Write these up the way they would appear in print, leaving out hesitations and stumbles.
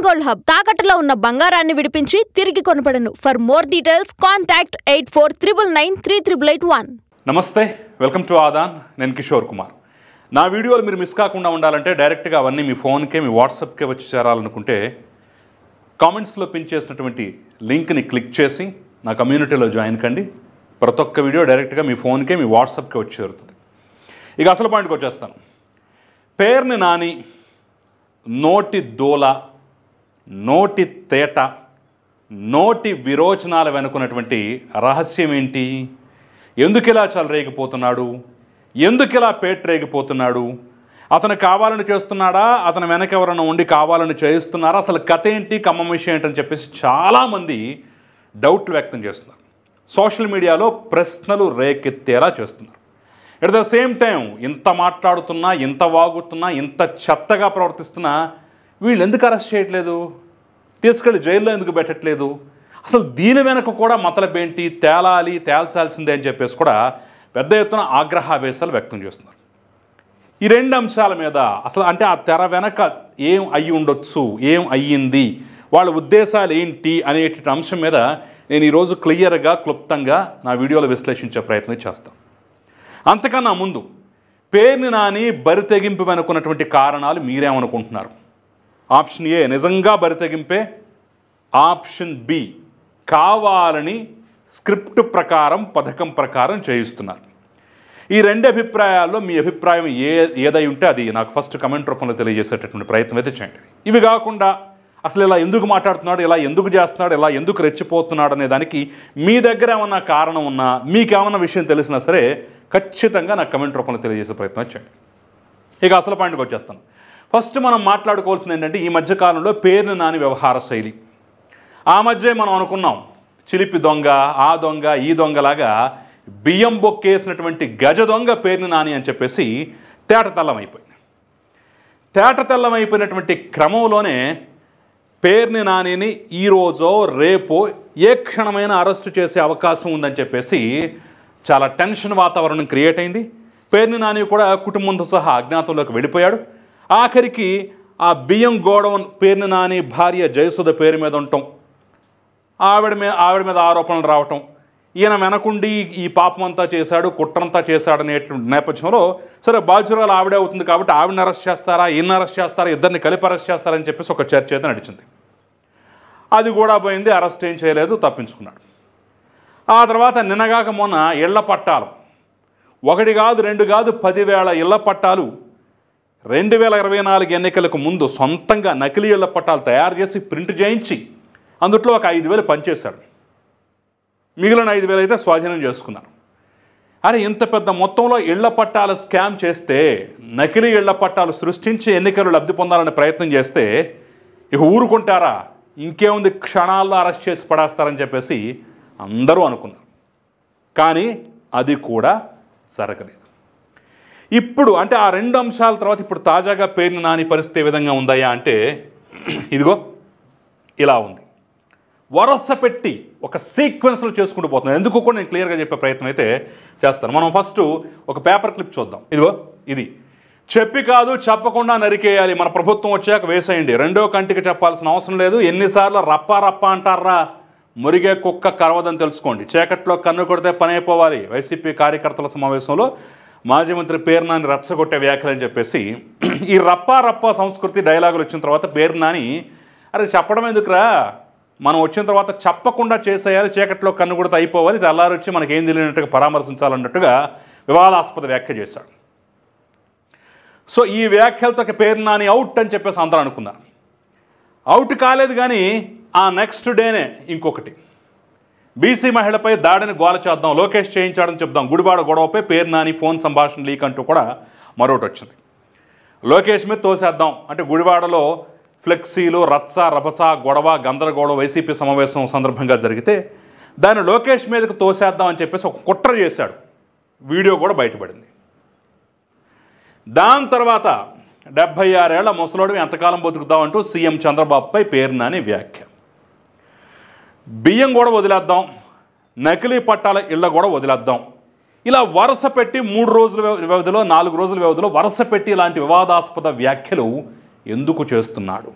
Gold hub తాకట్టులో ఉన్న బంగారాన్ని విడిపించి తిరిగి కొనబడను. For more details contact 8499938881. నమస్తే, వెల్కమ్ టు ఆదాన్. నేను కిషోర్ కుమార్. నా వీడియోలు మీరు మిస్ కాకుండా ఉండాలంటే డైరెక్ట్గా అవన్నీ మీ ఫోన్కే, మీ వాట్సాప్కే వచ్చి చేరాలనుకుంటే కామెంట్స్లో పిన్ చేసినటువంటి లింక్ని క్లిక్ చేసి నా కమ్యూనిటీలో జాయిన్ కండి. ప్రతి ఒక్క వీడియో డైరెక్ట్గా మీ ఫోన్కే, మీ వాట్సాప్కే వచ్చి చేరుతుంది. ఇక అసలు పాయింట్కి వచ్చేస్తాను. పేర్ని నాని నోటి దూల, నోటి తేట, నోటి విరోచనాల వెనుకున్నటువంటి రహస్యం ఏంటి? ఎందుకు ఇలా చలరేగిపోతున్నాడు? ఎందుకు ఇలా పేట్రేగిపోతున్నాడు? అతను కావాలని చేస్తున్నాడా? అతను వెనక ఎవరైనా ఉండి కావాలని చేయిస్తున్నారా? అసలు కథ ఏంటి, కమ్మం విషయం ఏంటని చెప్పేసి చాలామంది డౌట్లు వ్యక్తం చేస్తున్నారు. సోషల్ మీడియాలో ప్రశ్నలు రేకెత్తేలా చేస్తున్నారు. ఎట్ ద సేమ్ టైం ఇంత మాట్లాడుతున్నా, ఇంత వాగుతున్నా, ఇంత చెత్తగా ప్రవర్తిస్తున్నా వీళ్ళు ఎందుకు అరెస్ట్ చేయట్లేదు? తీసుకెళ్ళి జైల్లో ఎందుకు పెట్టట్లేదు? అసలు దీని వెనక కూడా మతలబేంటి, తేల్చాల్సిందే అని చెప్పేసి కూడా పెద్ద ఎత్తున ఆగ్రహావేశాలు వ్యక్తం చేస్తున్నారు. ఈ రెండు అంశాల మీద అసలు అంటే ఆ తెర వెనక ఏం అయ్యి ఉండొచ్చు, ఏం అయ్యింది, వాళ్ళ ఉద్దేశాలు ఏంటి అనేటువంటి అంశం మీద నేను ఈరోజు క్లియర్గా, క్లుప్తంగా నా వీడియోలో విశ్లేషించే ప్రయత్నం చేస్తాను. అంతకన్నా ముందు పేర్ని నాని బరితెగింపు వెనుకున్నటువంటి కారణాలు మీరేమనుకుంటున్నారు? ఆప్షన్ ఏ నిజంగా బరితెగింపే, ఆప్షన్ బి కావాలని స్క్రిప్ట్ ప్రకారం, పథకం ప్రకారం చేయిస్తున్నారు. ఈ రెండు అభిప్రాయాల్లో మీ అభిప్రాయం ఏదై ఉంటే అది నాకు ఫస్ట్ కమెంట్ రూపంలో తెలియజేసేటటువంటి ప్రయత్నం అయితే చేయండి. ఇవి కాకుండా అసలు ఇలా ఎందుకు మాట్లాడుతున్నాడు, ఇలా ఎందుకు చేస్తున్నాడు, ఇలా ఎందుకు రెచ్చిపోతున్నాడు అనే దానికి మీ దగ్గర ఏమన్నా కారణం ఉన్నా, మీకేమన్నా విషయం తెలిసినా సరే ఖచ్చితంగా నాకు కమెంట్ రూపంలో తెలియజేసే ప్రయత్నం చేయండి. ఇక అసలు పాయింట్కి వచ్చేస్తాను. ఫస్ట్ మనం మాట్లాడుకోవాల్సింది ఏంటంటే ఈ మధ్యకాలంలో పేర్ని నాని వ్యవహార శైలి. ఆ మధ్య మనం అనుకున్నాం చిలిపి దొంగ, ఆ దొంగ, ఈ దొంగలాగా బియ్యం బొక్కేసినటువంటి గజ దొంగ పేర్ని నాని అని చెప్పేసి తేటతెల్లమైపోయింది. తేటతెల్లమైపోయినటువంటి క్రమంలోనే పేర్ని నానిని ఈరోజో రేపో ఏ క్షణమైన అరెస్టు చేసే అవకాశం ఉందని చెప్పేసి చాలా టెన్షన్ వాతావరణం క్రియేట్ అయింది. పేర్ని నాని కూడా కుటుంబంతో సహా అజ్ఞాతంలోకి వెళ్ళిపోయాడు. ఆఖరికి ఆ బియ్యం గోడౌన్ పేర్ని నాని భార్య జయసుధ పేరు మీద ఉండటం, ఆవిడ మీద ఆరోపణలు రావటం, ఈయన వెనకుండి ఈ పాపం అంతా చేశాడు, కుట్రంతా చేశాడనేటువంటి నేపథ్యంలో సరే బాధ్యురాలు ఆవిడే అవుతుంది కాబట్టి ఆవిడని అరెస్ట్ చేస్తారా, ఈయన అరెస్ట్ చేస్తారా, ఇద్దరిని కలిపి అరెస్ట్ చేస్తారని చెప్పేసి ఒక చర్చ అయితే నడిచింది. అది కూడా పోయింది, అరెస్ట్ ఏం చేయలేదు, తప్పించుకున్నాడు. ఆ తర్వాత నిన్నగాక మొన్న ఇళ్ల పట్టాలు, ఒకటి కాదు, రెండు కాదు, 10,000 ఇళ్ల పట్టాలు 2024 ఎన్నికలకు ముందు సొంతంగా నకిలీ ఇళ్ల పట్టాలు తయారు చేసి ప్రింట్ చేయించి అందుట్లో ఒక 5,000 పనిచేశారు. మిగిలిన 5,000 అయితే స్వాధీనం చేసుకున్నారు. అరే ఇంత పెద్ద మొత్తంలో ఇళ్ల పట్టాల స్కామ్ చేస్తే, నకిలీ ఇళ్ల పట్టాలు సృష్టించి ఎన్నికలు లబ్ధి పొందాలనే ప్రయత్నం చేస్తే ఇక ఊరుకుంటారా? ఇంకేముంది, క్షణాల్లో అరెస్ట్ చేసి పడేస్తారని చెప్పేసి అందరూ అనుకున్నారు. కానీ అది కూడా జరగలేదు. ఇప్పుడు అంటే ఆ రెండు అంశాల తర్వాత ఇప్పుడు తాజాగా పేర్ని నాని పరిస్థితి ఏ విధంగా ఉందయ్యా అంటే ఇదిగో ఇలా ఉంది. వరస పెట్టి ఒక సీక్వెన్స్లో చేసుకుంటూ పోతున్నాను. ఎందుకు కూడా నేను క్లియర్గా చెప్పే ప్రయత్నం అయితే చేస్తాను. మనం ఫస్ట్ ఒక పేపర్ క్లిప్ చూద్దాం. ఇదిగో ఇది. చెప్పి కాదు చెప్పకుండా నరికేయాలి, మన ప్రభుత్వం వచ్చాక వేసేయండి, రెండో కంటికి చెప్పాల్సిన అవసరం లేదు, ఎన్నిసార్లు రప్పా రప్ప అంటారా, మురిగే కుక్క కరవదని తెలుసుకోండి, చీకట్లో కన్ను కొడితే పని అయిపోవాలి. వైసీపీ కార్యకర్తల సమావేశంలో మాజీ మంత్రి పేర్ని నాని రచ్చగొట్టే వ్యాఖ్యలని చెప్పేసి ఈ రప్పా రప్పా సంస్కృతి డైలాగులు వచ్చిన తర్వాత పేర్ని నాని అరే చెప్పడం ఎందుకురా, మనం వచ్చిన తర్వాత చెప్పకుండా చేసేయాలి, చీకట్లో కన్ను కొడితే అయిపోవాలి, తెల్లారి వచ్చి మనకేం తెలియనట్టుగా పరామర్శించాలన్నట్టుగా వివాదాస్పద వ్యాఖ్య చేశాడు. సో ఈ వ్యాఖ్యలతో పేర్ని నాని అవుట్ అని చెప్పేసి అందరూ అనుకున్నారు. అవుట్ కాలేదు. కానీ ఆ నెక్స్ట్ డేనే ఇంకొకటి, బీసీ మహిళపై దాడిని గోల చేద్దాం, లోకేష్ చేయించాడని చెప్దాం, గుడివాడ గొడవపై పేర్ని నాని ఫోన్ సంభాషణ లీక్ అంటూ కూడా మరొకటి వచ్చింది. లోకేష్ మీద తోసేద్దాం అంటే గుడివాడలో ఫ్లెక్సీలు, రచ్చ రభస, గొడవ, గందరగోళం వైసీపీ సమావేశం సందర్భంగా జరిగితే దాన్ని లోకేష్ మీదకి తోసేద్దాం అని చెప్పేసి ఒక కుట్ర చేశాడు. వీడియో కూడా బయటపడింది. దాని తర్వాత 76 ఏళ్ల ముసలోడు ఎంతకాలం బతుకుతామంటూ సీఎం చంద్రబాబుపై పేర్ని నాని వ్యాఖ్య. బియ్యం కూడా వదిలేద్దాం, నకిలీ పట్టాల ఇళ్ళ కూడా వదిలేద్దాం, ఇలా వరుస పెట్టి 3 రోజుల వ్యవధిలో, 4 రోజుల వ్యవధిలో వరుస పెట్టి ఇలాంటి వివాదాస్పద వ్యాఖ్యలు ఎందుకు చేస్తున్నాడు?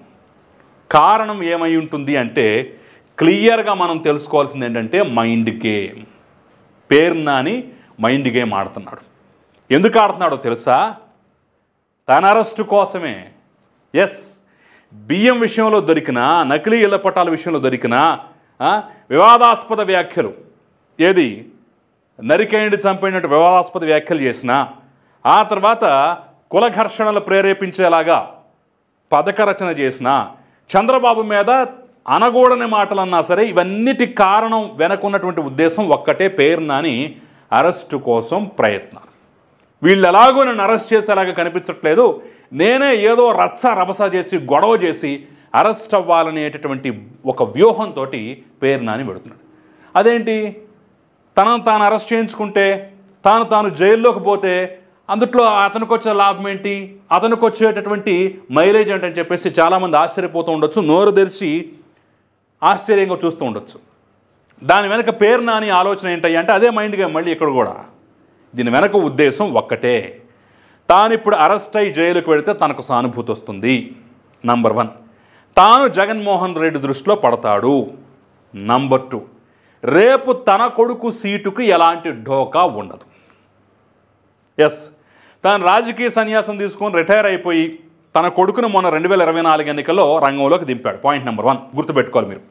కారణం ఏమై ఉంటుంది అంటే క్లియర్గా మనం తెలుసుకోవాల్సింది ఏంటంటే మైండ్ గేమ్. పేరు నాని మైండ్ గేమ్ ఆడుతున్నాడు. ఎందుకు ఆడుతున్నాడో తెలుసా? తన అరెస్టు కోసమే. ఎస్, బియ్యం విషయంలో దొరికిన, నకిలీ ఇళ్ల పట్టాల విషయంలో దొరికిన వివాదాస్పద వ్యాఖ్యలు, ఏది నరికేయండి చంపేనట్టు వివాదాస్పద వ్యాఖ్యలు చేసిన, ఆ తర్వాత కుల ఘర్షణలు ప్రేరేపించేలాగా పథక రచన చేసిన, చంద్రబాబు మీద అనగూడని మాటలు అన్నా సరే, ఇవన్నిటి కారణం వెనకున్నటువంటి ఉద్దేశం ఒక్కటే, పేరు నాని అరెస్టు కోసం ప్రయత్నం. వీళ్ళు ఎలాగో నన్ను అరెస్ట్ చేసేలాగా కనిపించట్లేదు, నేనే ఏదో రచ్చ రభస చేసి గొడవ చేసి అరెస్ట్ అవ్వాలనేటటువంటి ఒక వ్యూహంతో పేరు నాని పెడుతున్నాడు. అదేంటి, తనను తాను అరెస్ట్ చేయించుకుంటే, తాను జైల్లోకి పోతే అందుట్లో అతనికి వచ్చే లాభం ఏంటి, అతనికి వచ్చేటటువంటి మైలేజ్ ఏంటని చెప్పేసి చాలామంది ఆశ్చర్యపోతూ ఉండొచ్చు, నోరు తెరిచి ఆశ్చర్యంగా చూస్తూ ఉండొచ్చు. దాని వెనక పేరు నాని ఆలోచన ఏంటయ్యి అంటే అదే మైండ్ గేమ్. మళ్ళీ ఇక్కడ కూడా దీని వెనక ఉద్దేశం ఒక్కటే, తాను ఇప్పుడు అరెస్ట్ అయ్యి జైలుకు వెళితే తనకు సానుభూతి వస్తుంది. నంబర్ 1, తాను జగన్మోహన్ రెడ్డి దృష్టిలో పడతాడు. నంబర్ 2, రేపు తన కొడుకు సీటుకు ఎలాంటి ఢోకా ఉండదు. ఎస్, తాను రాజకీయ సన్యాసం తీసుకొని రిటైర్ అయిపోయి తన కొడుకును మొన్న 2024 ఎన్నికల్లో రంగంలోకి దింపాడు. పాయింట్ నెంబర్ 1 గుర్తుపెట్టుకోవాలి మీరు.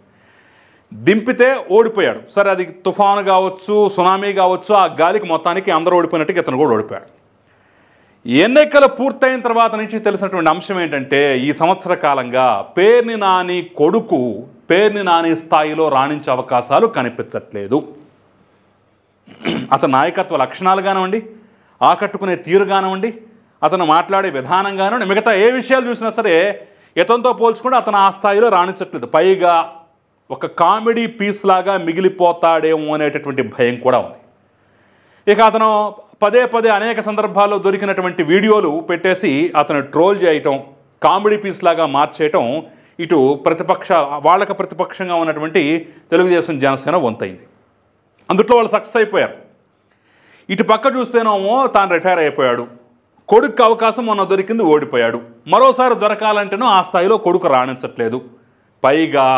దింపితే ఓడిపోయాడు. సరే, అది తుఫాను కావచ్చు, సునామీ కావచ్చు, ఆ గాలికి మొత్తానికి అందరూ ఓడిపోయినట్టుగా ఇతను కూడా ఓడిపోయాడు. ఎన్నికలు పూర్తయిన తర్వాత నుంచి తెలిసినటువంటి అంశం ఏంటంటే, ఈ సంవత్సర కాలంగా పేర్ని నాని కొడుకు పేర్ని నాని స్థాయిలో రాణించే అవకాశాలు కనిపించట్లేదు. అతని నాయకత్వ లక్షణాలు కానివ్వండి, ఆకట్టుకునే తీరు కానివ్వండి, అతను మాట్లాడే విధానం కానివ్వండి, మిగతా ఏ విషయాలు చూసినా సరే ఇతనితో పోల్చుకుంటే అతను ఆ స్థాయిలో రాణించట్లేదు. పైగా ఒక కామెడీ పీస్ లాగా మిగిలిపోతాడేమో అనేటటువంటి భయం కూడా ఉంది. ఇక అతను పదే అనేక సందర్భాల్లో దొరికినటువంటి వీడియోలు పెట్టేసి అతను ట్రోల్ చేయటం, కామెడీ పీస్ లాగా మార్చేయటం ఇటు వాళ్ళకి ప్రతిపక్షంగా ఉన్నటువంటి తెలుగుదేశం జనసేన వంతైంది. అందుట్లో వాళ్ళు సక్సెస్ అయిపోయారు. ఇటు పక్క చూస్తేనేమో తాను రిటైర్ అయిపోయాడు, కొడుకు అవకాశం మొన్న దొరికింది, ఓడిపోయాడు. మరోసారి దొరకాలంటేనో ఆ స్థాయిలో కొడుకు రాణించట్లేదు. పైగా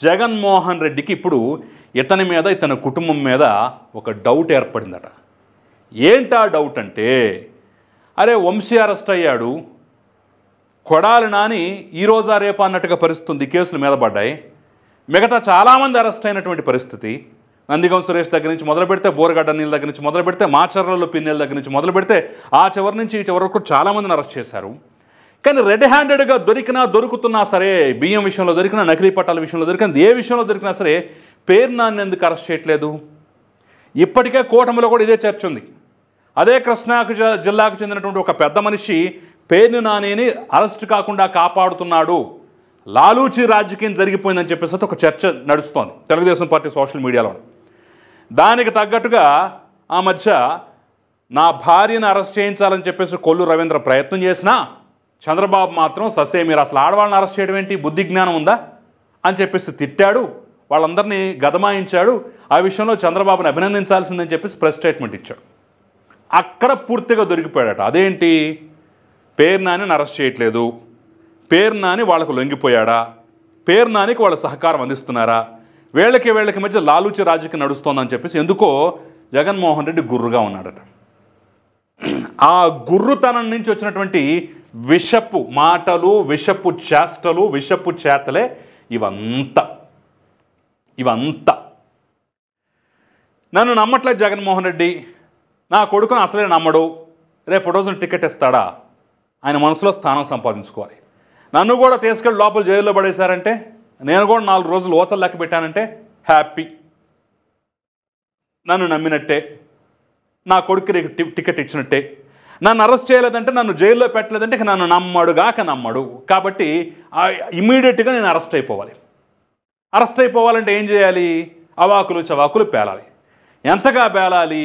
జగన్మోహన్ రెడ్డికి ఇప్పుడు ఇతని మీద, ఇతని కుటుంబం మీద ఒక డౌట్ ఏర్పడిందట. ఏంటా డౌట్ అంటే, అరే వంశీ అరెస్ట్ అయ్యాడు, కొడాలి నాని ఈరోజా రేపా అన్నట్టుగా పరిస్థితి, కేసులు మీద పడ్డాయి. మిగతా చాలామంది అరెస్ట్ అయినటువంటి పరిస్థితి. నందిగం సురేష్ దగ్గర నుంచి మొదలు పెడితే, బోరగడ్డ నీళ్ళ దగ్గర నుంచి మొదలు పెడితే, మాచర్లలో పిన్నెల దగ్గర నుంచి మొదలు పెడితే, ఆ చివరి నుంచి ఈ చివరి వరకు చాలామందిని అరెస్ట్ చేశారు. కానీ రెడ్ హ్యాండెడ్గా దొరుకుతున్నా సరే, బియ్యం విషయంలో దొరికినా, నకిలీ పట్టాల విషయంలో దొరికినా, ఏ విషయంలో దొరికినా సరే పేరు నాని ఎందుకు అరెస్ట్ చేయట్లేదు? ఇప్పటికే కూటమిలో కూడా ఇదే చర్చ ఉంది. అదే కృష్ణా జిల్లాకు చెందినటువంటి ఒక పెద్ద మనిషి పేర్ని నానిని అరెస్ట్ కాకుండా కాపాడుతున్నాడు, లాలూచి రాజకీయం జరిగిపోయిందని చెప్పేసి ఒక చర్చ నడుస్తోంది తెలుగుదేశం పార్టీ సోషల్ మీడియాలో. దానికి తగ్గట్టుగా ఆ మధ్య నా భార్యను అరెస్ట్ చేయించాలని చెప్పేసి కొల్లు రవీంద్ర ప్రయత్నం చేసినా చంద్రబాబు మాత్రం ససే, మీరు అసలు ఆడవాళ్ళని అరెస్ట్ చేయడం ఏంటి, బుద్ధి జ్ఞానం ఉందా అని చెప్పేసి తిట్టాడు, వాళ్ళందరినీ గదమాయించాడు. ఆ విషయంలో చంద్రబాబుని అభినందించాల్సిందని చెప్పేసి ప్రెస్ స్టేట్మెంట్ ఇచ్చాడు. అక్కడ పూర్తిగా దొరికిపోయాడట. అదేంటి, పేరు నానిని అరెస్ట్ చేయట్లేదు, పేరు నాని వాళ్ళకు లొంగిపోయాడా, పేరు నానికి వాళ్ళ సహకారం అందిస్తున్నారా, వీళ్ళకి మధ్య లాలూచి రాజకీయం నడుస్తోందని చెప్పేసి ఎందుకో జగన్మోహన్ రెడ్డి గుర్రుగా ఉన్నాడట. ఆ గుర్రుతనం నుంచి వచ్చినటువంటి విషపు మాటలు, విషపు చేష్టలు, విషపు చేతలే ఇవంతా. నన్ను నమ్మట్లేదు జగన్మోహన్ రెడ్డి, నా కొడుకును అసలే నమ్మడు, రేపు రోజున టికెట్ ఇస్తాడా, ఆయన మనసులో స్థానం సంపాదించుకోవాలి. నన్ను కూడా తీసుకెళ్ళి లోపల జైల్లో పడేశారంటే, నేను కూడా 4 రోజులు ఓసలు లెక్క పెట్టానంటే హ్యాపీ, నన్ను నమ్మినట్టే, నా కొడుకు టికెట్ ఇచ్చినట్టే. నన్ను అరెస్ట్ చేయలేదంటే, నన్ను జైల్లో పెట్టలేదంటే ఇక నన్ను నమ్మడు. కాబట్టి ఇమ్మీడియట్గా నేను అరెస్ట్ అయిపోవాలి. అరెస్ట్ అయిపోవాలంటే ఏం చేయాలి, అవాకులు చవాకులు పేలాలి. ఎంతగా పేలాలి,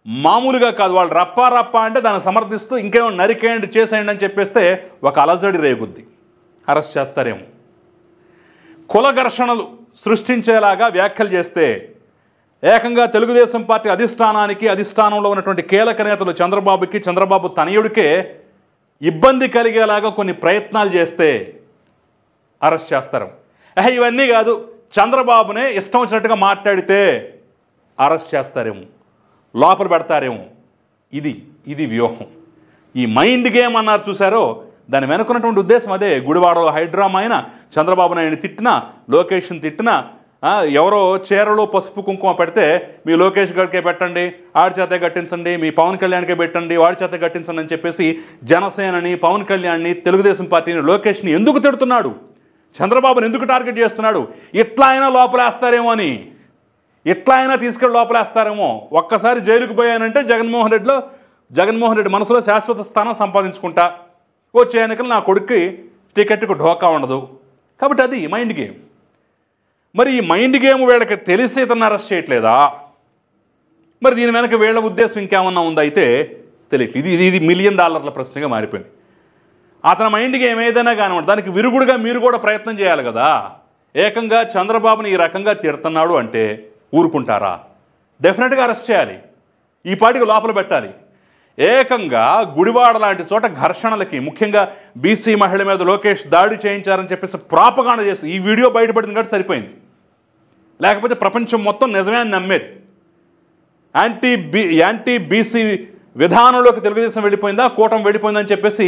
మామూలుగా కాదు. వాళ్ళు రప్పా అంటే దాన్ని సమర్థిస్తూ ఇంకేమో నరికేయండి, చేసేయండి అని చెప్పేస్తే ఒక అలజడి రేగుద్ది, అరెస్ట్ చేస్తారేమో. కుల ఘర్షణలు సృష్టించేలాగా వ్యాఖ్యలు చేస్తే ఏకంగా తెలుగుదేశం పార్టీ అధిష్టానంలో ఉన్నటువంటి కీలక నేతలు చంద్రబాబు తనయుడికే ఇబ్బంది కలిగేలాగా కొన్ని ప్రయత్నాలు చేస్తే అరెస్ట్ చేస్తారు. ఇవన్నీ కాదు, చంద్రబాబునే ఇష్టం వచ్చినట్టుగా మాట్లాడితే అరెస్ట్ చేస్తారేమో, లోపల పెడతారేమో. ఇది వ్యూహం. ఈ మైండ్ గేమ్ అన్నారు చూసారో, దాని వెనుకున్నటువంటి ఉద్దేశం అదే. గుడివాడలో హైడ్రామా అయినా, చంద్రబాబు నాయుడిని తిట్టినా, లోకేష్ని తిట్టినా, ఎవరో చీరలో పసుపు కుంకుమ పెడితే మీ లోకేష్ గడికే పెట్టండి, ఆడి చేతే కట్టించండి, మీ పవన్ కళ్యాణ్కే పెట్టండి, వాడి చేతే కట్టించండి అని చెప్పేసి జనసేనని, పవన్ కళ్యాణ్ని, తెలుగుదేశం పార్టీని, లోకేష్ని ఎందుకు తిడుతున్నాడు, చంద్రబాబుని ఎందుకు టార్గెట్ చేస్తున్నాడు? ఇట్లా అయినా లోపలేస్తారేమో అని, ఇట్లా అయినా తీసుకెళ్ళి లోపలేస్తారేమో. ఒక్కసారి జైలుకు పోయానంటే జగన్మోహన్ రెడ్డి మనసులో శాశ్వత స్థానం సంపాదించుకుంటా, వచ్చే ఎన్నికలు నా కొడుక్కి టికెట్కు ఢోకా ఉండదు. కాబట్టి అది మైండ్ గేమ్. మరి ఈ మైండ్ గేమ్ వీళ్ళకి తెలిసి ఇతను అరెస్ట్ చేయట్లేదా? మరి దీని వెనక వీళ్ళ ఉద్దేశం ఇంకేమన్నా ఉందా? అయితే తెలియట్లేదు. ఇది $1 మిలియన్ ప్రశ్నగా మారిపోయింది. అతని మైండ్ గేమ్ ఏదైనా కానివ్వండి, దానికి విరుగుడుగా మీరు కూడా ప్రయత్నం చేయాలి కదా. ఏకంగా చంద్రబాబుని ఈ రకంగా తిడుతున్నాడు అంటే ఊరుకుంటారా? డెఫినెట్గా అరెస్ట్ చేయాలి, ఈ పాటికి లోపల పెట్టాలి. ఏకంగా గుడివాడ లాంటి చోట ఘర్షణలకి, ముఖ్యంగా బీసీ మహిళ మీద లోకేష్ దాడి చేయించారని చెప్పేసి ప్రాపగాండ చేసి ఈ వీడియో బయటపడింది కాబట్టి సరిపోయింది. లేకపోతే ప్రపంచం మొత్తం నిజమే అని నమ్మేది. యాంటీ బీసీ విధానంలోకి తెలుగుదేశం వెళ్ళిపోయిందా, కూటమి వెళ్ళిపోయిందని చెప్పేసి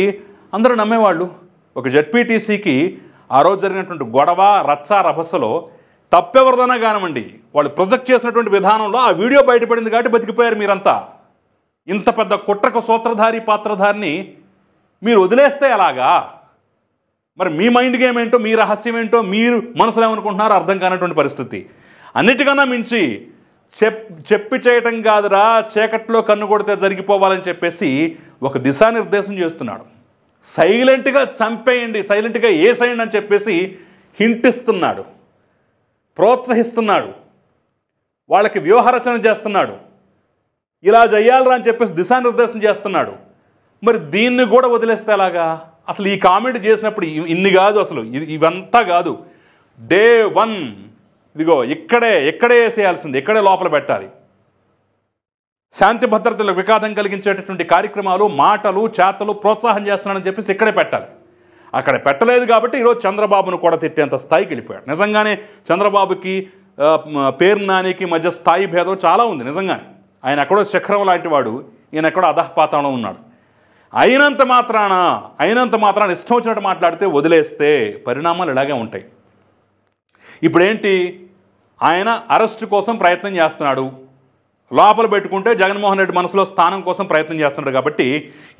అందరూ నమ్మేవాళ్ళు. ఒక జెడ్పీటీసీకి ఆ రోజు జరిగినటువంటి గొడవ, రచ్చ, రభసలో తప్పెవరిదైనా కానివ్వండి, వాళ్ళు ప్రొజెక్ట్ చేసినటువంటి విధానంలో ఆ వీడియో బయటపడింది కాబట్టి బతికిపోయారు మీరంతా. ఇంత పెద్ద కుట్రకు సూత్రధారి, పాత్రధారిని మీరు వదిలేస్తే ఎలాగా? మరి మీ మైండ్ గేమ్ ఏంటో, మీ రహస్యం ఏంటో, మీరు మనసులో ఏమనుకుంటున్నారో అర్థం కానటువంటి పరిస్థితి. అన్నిటికన్నా మించి చెప్పి చేయటం కాదురా, చీకట్లో కన్ను కొడితే జరిగిపోవాలని చెప్పేసి ఒక దిశానిర్దేశం చేస్తున్నాడు. సైలెంట్గా చంపేయండి, సైలెంట్గా ఏసేయండి అని చెప్పేసి హింట్ ఇస్తున్నాడు, ప్రోత్సహిస్తున్నాడు, వాళ్ళకి వ్యూహరచన చేస్తున్నాడు. ఇలా చేయాలరా అని చెప్పేసి దిశానిర్దేశం చేస్తున్నాడు. మరి దీన్ని కూడా వదిలేస్తే ఎలాగా? అసలు ఈ కామెంట్ చేసినప్పుడు ఇన్ని కాదు, అసలు ఇవంతా కాదు. డే 1 ఇదిగో ఇక్కడే వేసేయాల్సింది, ఇక్కడే లోపల పెట్టాలి. శాంతి భద్రతలకు విఘాతం కలిగించేటటువంటి కార్యక్రమాలు, మాటలు, చేతలు ప్రోత్సాహం చేస్తున్నాడని చెప్పేసి ఇక్కడే పెట్టాలి. అక్కడ పెట్టలేదు కాబట్టి ఈరోజు చంద్రబాబును కూడా తిట్టేంత స్థాయికి వెళ్ళిపోయాడు. నిజంగానే చంద్రబాబుకి పేరు నానికి మధ్య స్థాయి భేదం చాలా ఉంది. నిజంగానే ఆయన ఎక్కడో శిఖరం లాంటి వాడు, ఈయన ఎక్కడో అధఃపాతాళంలో ఉన్నాడు. అయినంత మాత్రాన ఇష్టం వచ్చినట్టు మాట్లాడితే వదిలేస్తే పరిణామాలు ఇలాగే ఉంటాయి. ఇప్పుడేంటి, ఆయన అరెస్టు కోసం ప్రయత్నం చేస్తున్నాడు, లోపల పెట్టుకుంటే జగన్మోహన్ రెడ్డి మనసులో స్థానం కోసం ప్రయత్నం చేస్తున్నాడు. కాబట్టి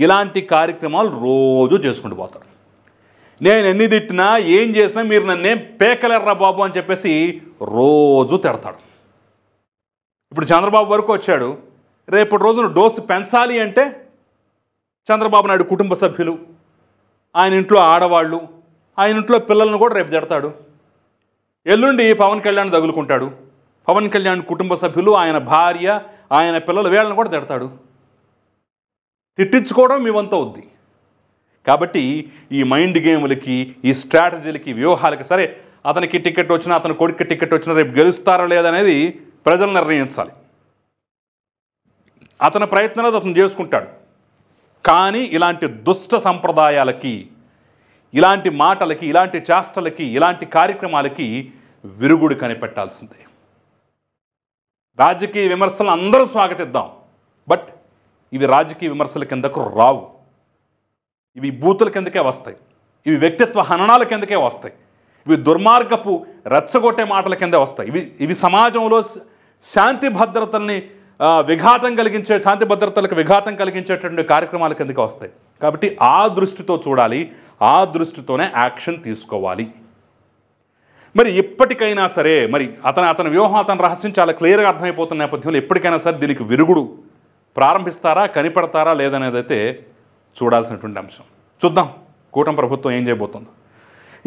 ఇలాంటి కార్యక్రమాలు రోజు చేసుకుంటూ పోతారు. నేను ఎన్ని తిట్టినా, ఏం చేసినా మీరు నన్నేం పేకలేర్రా బాబు అని చెప్పేసి రోజు తిడతాడు. ఇప్పుడు చంద్రబాబు వరకు వచ్చాడు. రేపటి రోజున డోసు పెంచాలి అంటే చంద్రబాబు నాయుడు కుటుంబ సభ్యులు, ఆయన ఇంట్లో ఆడవాళ్ళు, ఆయన ఇంట్లో పిల్లలను కూడా రేపు తిడతాడు. ఎల్లుండి పవన్ కళ్యాణ్ తగులుకుంటాడు. పవన్ కళ్యాణ్ కుటుంబ సభ్యులు, ఆయన భార్య, ఆయన పిల్లలు, వీళ్ళని కూడా తిడతాడు. తిట్టించుకోవడం మీ వంతు అవుద్ది. కాబట్టి ఈ మైండ్ గేములకి, ఈ స్ట్రాటజీలకి, వ్యూహాలకి, సరే అతనికి టికెట్ వచ్చినా, అతని కొడుకు టికెట్ వచ్చినా రేపు గెలుస్తారా లేదనేది ప్రజలు నిర్ణయించాలి. అతని ప్రయత్నాలు అతను చేసుకుంటాడు. కానీ ఇలాంటి దుష్ట సంప్రదాయాలకి, ఇలాంటి మాటలకి, ఇలాంటి చేష్టలకి, ఇలాంటి కార్యక్రమాలకి విరుగుడు కనిపెట్టాల్సిందే. రాజకీయ విమర్శలను అందరూ స్వాగతిద్దాం, బట్ ఇవి రాజకీయ విమర్శల కిందకు రావు. ఇవి బూతుల కిందకే వస్తాయి, ఇవి వ్యక్తిత్వ హననాల కిందకే వస్తాయి, ఇవి దుర్మార్గపు రెచ్చగొట్టే మాటల కిందే వస్తాయి. ఇవి సమాజంలో శాంతి భద్రతల్ని శాంతి భద్రతలకు విఘాతం కలిగించేటువంటి కార్యక్రమాల కిందకే వస్తాయి. కాబట్టి ఆ దృష్టితో చూడాలి, ఆ దృష్టితోనే యాక్షన్ తీసుకోవాలి. మరి ఇప్పటికైనా సరే, మరి అతని వ్యూహం, అతని రహస్యం చాలా క్లియర్గా అర్థమైపోతున్న నేపథ్యంలో ఎప్పటికైనా సరే దీనికి విరుగుడు ప్రారంభిస్తారా, కనిపెడతారా లేదనేది అయితే చూడాల్సినటువంటి అంశం. చూద్దాం కూటమి ప్రభుత్వం ఏం చేయబోతుందో.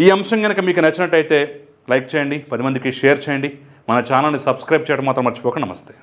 ఈ అంశం కనుక మీకు నచ్చినట్టయితే లైక్ చేయండి, 10 మందికి షేర్ చేయండి, మన ఛానల్ని సబ్స్క్రైబ్ చేయడం మాత్రం మర్చిపోకండి. నమస్తే.